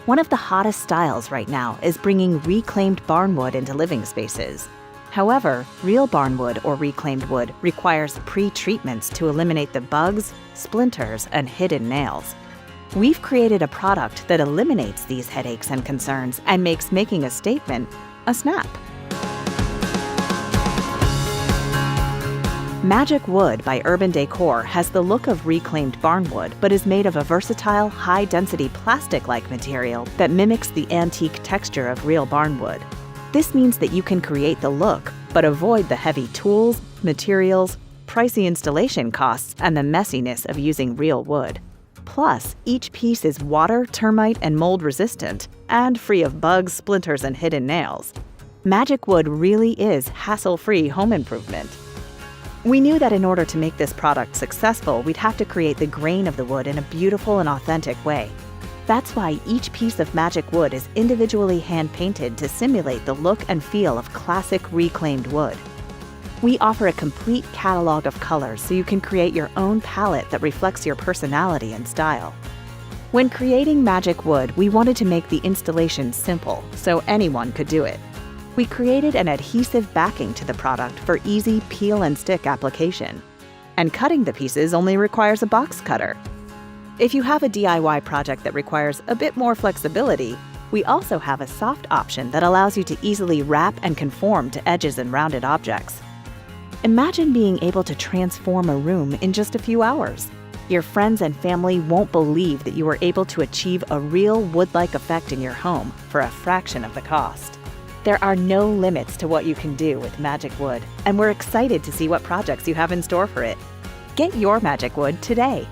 One of the hottest styles right now is bringing reclaimed barnwood into living spaces. However, real barnwood or reclaimed wood requires pre-treatments to eliminate the bugs, splinters, and hidden nails. We've created a product that eliminates these headaches and concerns and makes making a statement a snap. MagicWood by Urban Décor has the look of reclaimed barnwood but is made of a versatile, high-density plastic-like material that mimics the antique texture of real barnwood. This means that you can create the look but avoid the heavy tools, materials, pricey installation costs, and the messiness of using real wood. Plus, each piece is water, termite, and mold resistant and free of bugs, splinters, and hidden nails. MagicWood really is hassle-free home improvement. We knew that in order to make this product successful, we'd have to create the grain of the wood in a beautiful and authentic way. That's why each piece of MagicWood is individually hand-painted to simulate the look and feel of classic reclaimed wood. We offer a complete catalog of colors so you can create your own palette that reflects your personality and style. When creating MagicWood, we wanted to make the installation simple so anyone could do it. We created an adhesive backing to the product for easy peel and stick application. And cutting the pieces only requires a box cutter. If you have a DIY project that requires a bit more flexibility, we also have a soft option that allows you to easily wrap and conform to edges and rounded objects. Imagine being able to transform a room in just a few hours. Your friends and family won't believe that you were able to achieve a real wood-like effect in your home for a fraction of the cost. There are no limits to what you can do with MagicWood, and we're excited to see what projects you have in store for it. Get your MagicWood today.